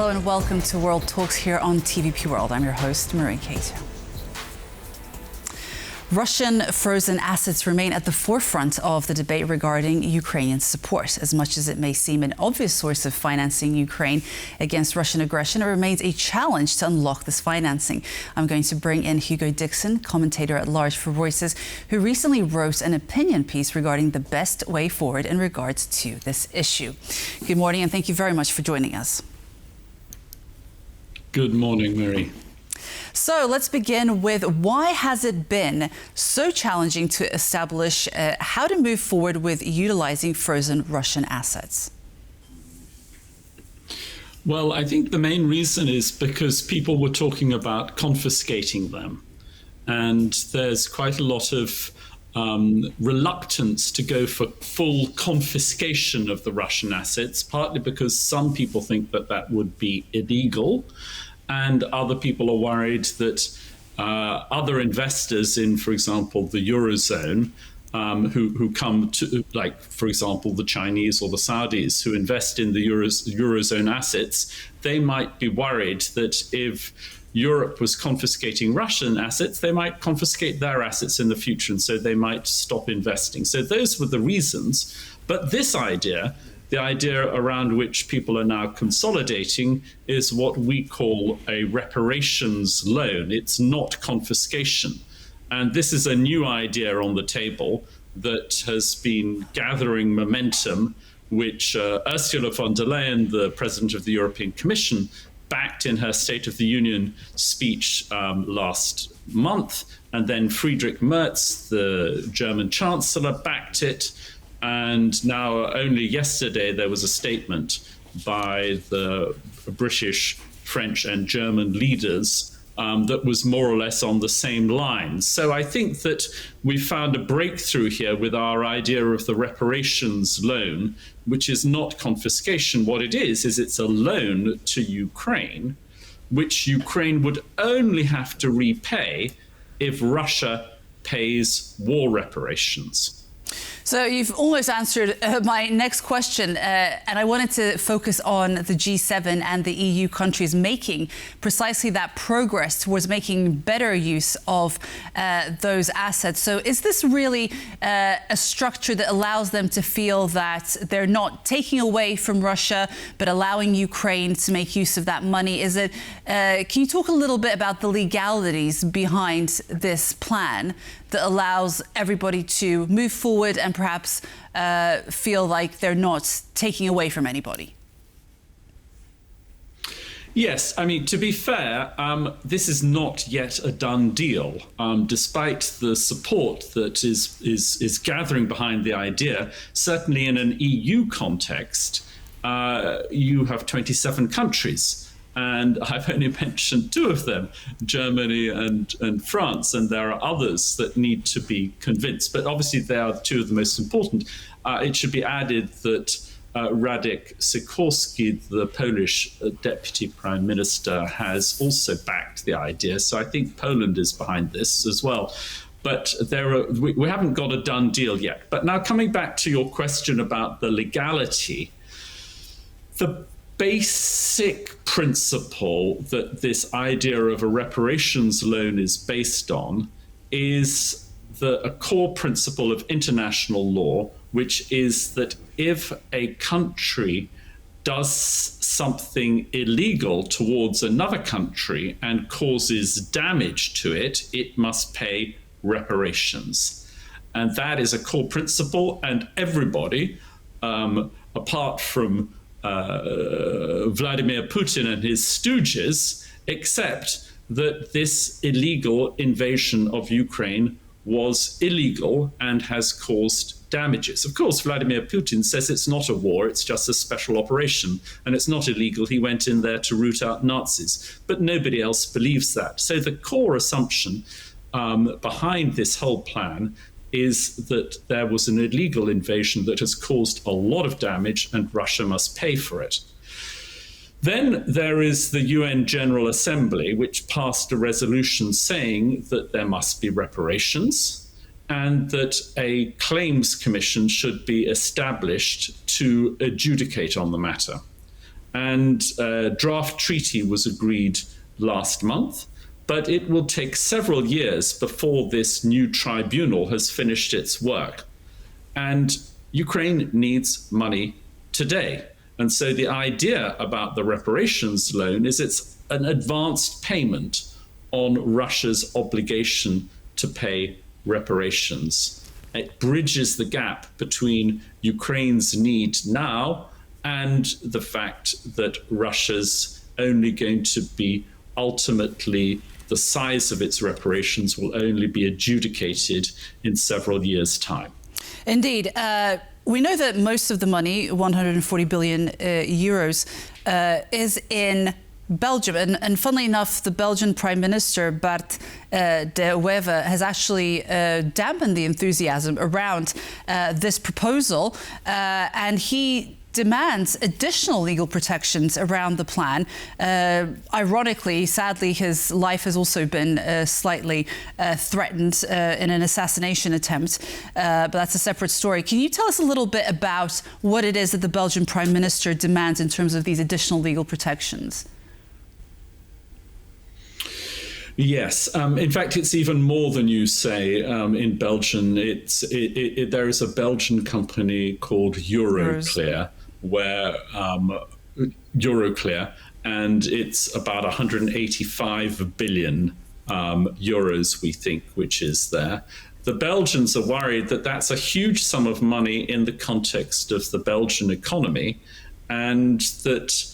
Hello and welcome to World Talks here on TVP World. I'm your host, Marie Cato. Russian frozen assets remain at the forefront of the debate regarding Ukrainian support. As much as it may seem an obvious source of financing Ukraine against Russian aggression, it remains a challenge to unlock this financing. I'm going to bring in Hugo Dixon, commentator-at-large for Reuters, who recently wrote an opinion piece regarding the best way forward in regards to this issue. Good morning and thank you very much for joining us. Good morning, Mary. So let's begin with why has it been so challenging to establish how to move forward with utilizing frozen Russian assets? Well, I think the main reason is because people were talking about confiscating them. And there's quite a lot of reluctance to go for full confiscation of the Russian assets, partly because some people think that that would be illegal. And other people are worried that other investors in, for example, the Eurozone, who come to, like, for example, the Chinese or the Saudis who invest in the Eurozone assets, they might be worried that if Europe was confiscating Russian assets, they might confiscate their assets in the future, and so they might stop investing. So those were the reasons. But this idea, the idea around which people are now consolidating, is what we call a reparations loan. It's not confiscation. And this is a new idea on the table that has been gathering momentum, which Ursula von der Leyen, the President of the European Commission, backed in her State of the Union speech last month. And then Friedrich Merz, the German Chancellor, backed it. And now, only yesterday, there was a statement by the British, French, and German leaders that was more or less on the same lines. So I think that we found a breakthrough here with our idea of the reparations loan, which is not confiscation. What it is it's a loan to Ukraine, which Ukraine would only have to repay if Russia pays war reparations. So you've almost answered my next question, and I wanted to focus on the G7 and the EU countries making precisely that progress towards making better use of those assets. So is this really a structure that allows them to feel that they're not taking away from Russia, but allowing Ukraine to make use of that money? Is it? Can you talk a little bit about the legalities behind this plan that allows everybody to move forward and perhaps feel like they're not taking away from anybody? Yes, I mean, to be fair, this is not yet a done deal, despite the support that is gathering behind the idea. Certainly in an EU context, you have 27 countries. And I've only mentioned two of them, Germany and France, and there are others that need to be convinced. But obviously, they are two of the most important. It should be added that Radek Sikorski, the Polish deputy prime minister, has also backed the idea. So I think Poland is behind this as well. But we haven't got a done deal yet. But now coming back to your question about the legality, the basic principle that this idea of a reparations loan is based on is a core principle of international law, which is that if a country does something illegal towards another country and causes damage to it, it must pay reparations. And that is a core principle, and everybody, apart from Vladimir Putin and his stooges, accept that this illegal invasion of Ukraine was illegal and has caused damages. Of course, Vladimir Putin says it's not a war, it's just a special operation, and it's not illegal. He went in there to root out Nazis, but nobody else believes that. So the core assumption behind this whole plan is that there was an illegal invasion that has caused a lot of damage and Russia must pay for it. Then there is the UN General Assembly, which passed a resolution saying that there must be reparations and that a claims commission should be established to adjudicate on the matter. and a draft treaty was agreed last month, but it will take several years before this new tribunal has finished its work. And Ukraine needs money today. And so the idea about the reparations loan is it's an advanced payment on Russia's obligation to pay reparations. It bridges the gap between Ukraine's need now and the fact that Russia's only going to be ultimately, the size of its reparations will only be adjudicated in several years' time. Indeed. We know that most of the money, 140 billion euros, is in Belgium. And funnily enough, the Belgian Prime Minister, Bart De Wever, has actually dampened the enthusiasm around this proposal. And he demands additional legal protections around the plan. Ironically, sadly, his life has also been slightly threatened in an assassination attempt, but that's a separate story. Can you tell us a little bit about what it is that the Belgian Prime Minister demands in terms of these additional legal protections? Yes. In fact, it's even more than you say. In Belgium, there is a Belgian company called Euroclear, where Euroclear, and it's about 185 billion euros, we think, which is there. The Belgians are worried that that's a huge sum of money in the context of the Belgian economy, and that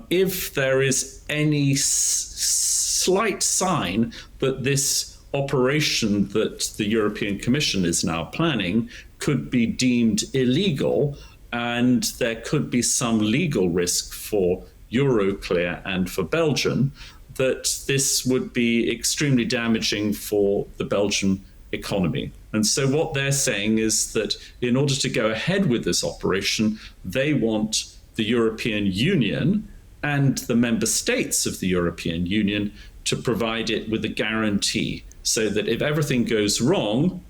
if there is any slight sign that this operation that the European Commission is now planning could be deemed illegal, and there could be some legal risk for Euroclear and for Belgium, that this would be extremely damaging for the Belgian economy. And so what they're saying is that in order to go ahead with this operation, they want the European Union and the member states of the European Union to provide it with a guarantee, so that if everything goes wrong,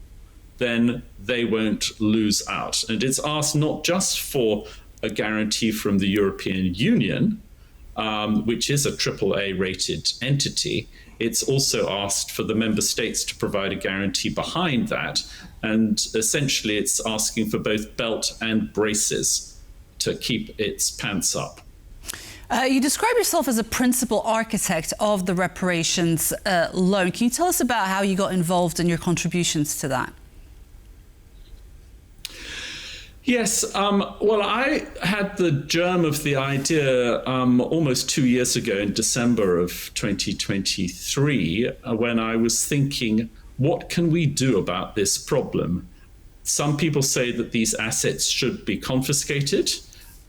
then they won't lose out. And it's asked not just for a guarantee from the European Union, which is a AAA rated entity. It's also asked for the member states to provide a guarantee behind that. And essentially it's asking for both belt and braces to keep its pants up. You describe yourself as a principal architect of the reparations loan. Can you tell us about how you got involved in your contributions to that? Yes, well, I had the germ of the idea almost 2 years ago in December of 2023, when I was thinking, what can we do about this problem? Some people say that these assets should be confiscated,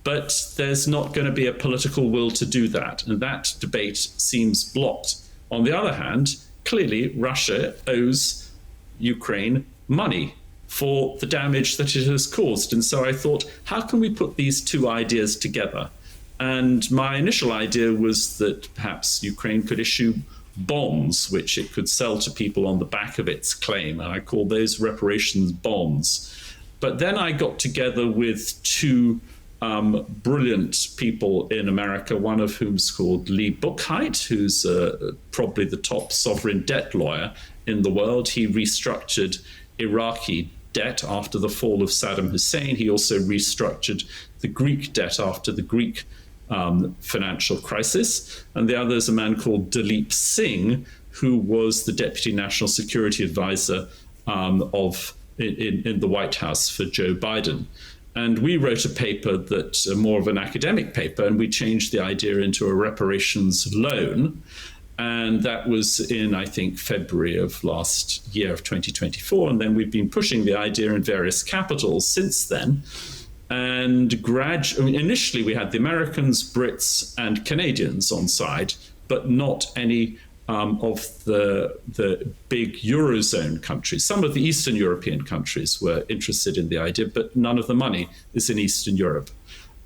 but there's not going to be a political will to do that, and that debate seems blocked. On the other hand, clearly Russia owes Ukraine money for the damage that it has caused. And so I thought, how can we put these two ideas together? And my initial idea was that perhaps Ukraine could issue bonds, which it could sell to people on the back of its claim. And I called those reparations bonds. But then I got together with two brilliant people in America, one of whom's called Lee Buchheit, who's probably the top sovereign debt lawyer in the world. He restructured Iraqi debt after the fall of Saddam Hussein. He also restructured the Greek debt after the Greek financial crisis. And the other is a man called Dalip Singh, who was the Deputy National Security Advisor in the White House for Joe Biden. And we wrote a paper that's more of an academic paper, and we changed the idea into a reparations loan. And that was in, I think, February of last year of 2024. And then we've been pushing the idea in various capitals since then. And initially we had the Americans, Brits, and Canadians on side, but not any of the big Eurozone countries. Some of the Eastern European countries were interested in the idea, but none of the money is in Eastern Europe.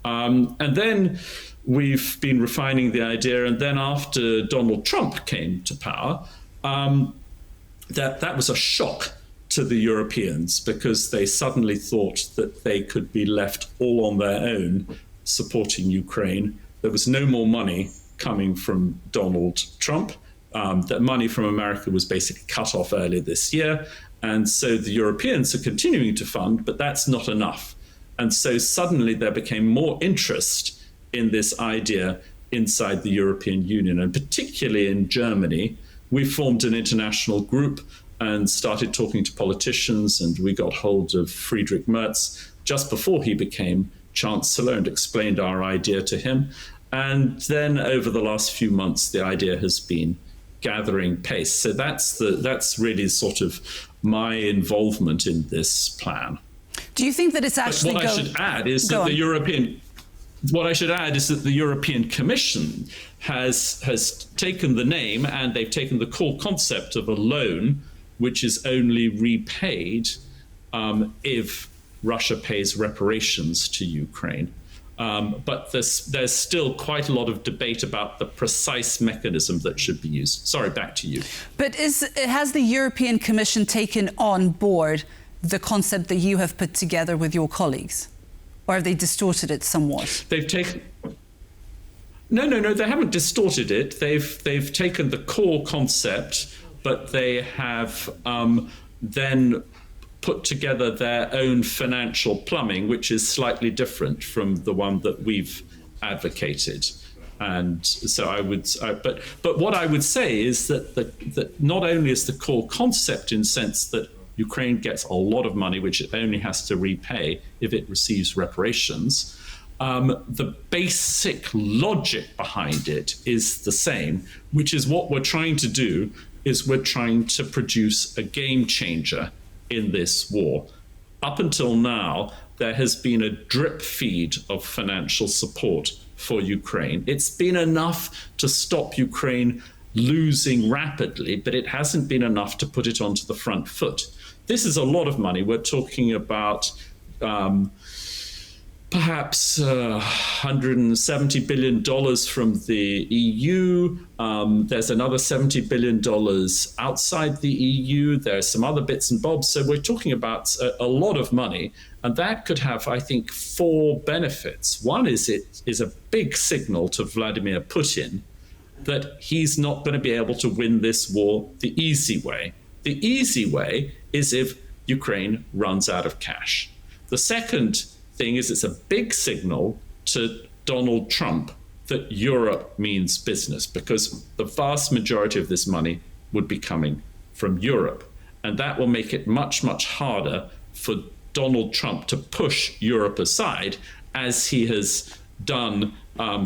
And then we've been refining the idea, and then after Donald Trump came to power, that was a shock to the Europeans, because they suddenly thought that they could be left all on their own supporting Ukraine there was no more money coming from Donald Trump. That money from America was basically cut off earlier this year. And so the Europeans are continuing to fund, but that's not enough. And so suddenly there became more interest in this idea inside the European Union, and particularly in Germany. We formed an international group and started talking to politicians, and we got hold of Friedrich Merz just before he became Chancellor and explained our idea to him. And then over the last few months, the idea has been gathering pace. So that's really sort of my involvement in this plan. Do you think that it's actually What I should add is that the European Commission has taken the name, and they've taken the core concept of a loan, which is only repaid if Russia pays reparations to Ukraine. But there's still quite a lot of debate about the precise mechanism that should be used. Sorry, back to you. But has the European Commission taken on board the concept that you have put together with your colleagues? Or have they distorted it somewhat? They've taken... No, they haven't distorted it. They've taken the core concept, but they have then put together their own financial plumbing, which is slightly different from the one that we've advocated. And so but what I would say is that not only is the core concept in the sense that Ukraine gets a lot of money, which it only has to repay if it receives reparations, the basic logic behind it is the same, which is what we're trying to do is we're trying to produce a game changer in this war. Up until now, there has been a drip feed of financial support for Ukraine. It's been enough to stop Ukraine losing rapidly, but it hasn't been enough to put it onto the front foot. This is a lot of money. We're talking about perhaps $170 billion from the EU. There's another $70 billion outside the EU. There's some other bits and bobs. So we're talking about a lot of money. And that could have, I think, 4 benefits. One is it is a big signal to Vladimir Putin that he's not going to be able to win this war the easy way. The easy way is if Ukraine runs out of cash. The second thing is it's a big signal to Donald Trump that Europe means business, because the vast majority of this money would be coming from Europe. And that will make it much, much harder for Donald Trump to push Europe aside, as he has done,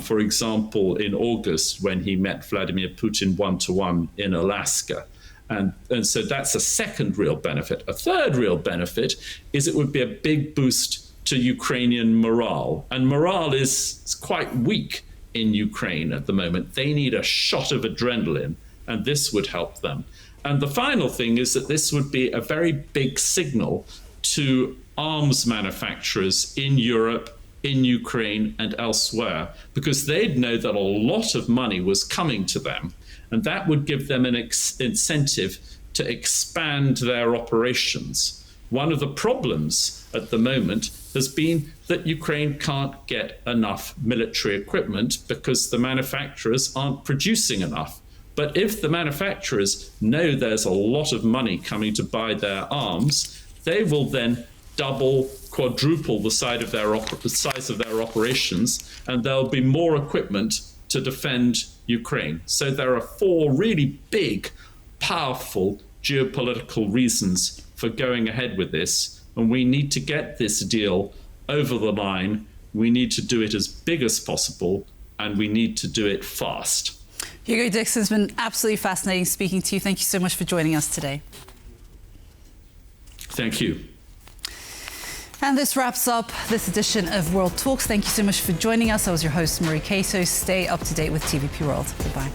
for example, in August when he met Vladimir Putin one-to-one in Alaska. And so that's a second real benefit. A third real benefit is it would be a big boost to Ukrainian morale. And morale is quite weak in Ukraine at the moment. They need a shot of adrenaline, and this would help them. And the final thing is that this would be a very big signal to arms manufacturers in Europe, in Ukraine, and elsewhere, because they'd know that a lot of money was coming to them. And that would give them an incentive to expand their operations. One of the problems at the moment has been that Ukraine can't get enough military equipment because the manufacturers aren't producing enough. But if the manufacturers know there's a lot of money coming to buy their arms, they will then double, quadruple the size of their operations, and there'll be more equipment to defend Ukraine. So there are 4 really big, powerful geopolitical reasons for going ahead with this. And we need to get this deal over the line. We need to do it as big as possible, and we need to do it fast. Hugo Dixon, it's been absolutely fascinating speaking to you. Thank you so much for joining us today. Thank you. And this wraps up this edition of World Talks. Thank you so much for joining us. I was your host, Marie Caso. Stay up to date with TVP World. Goodbye.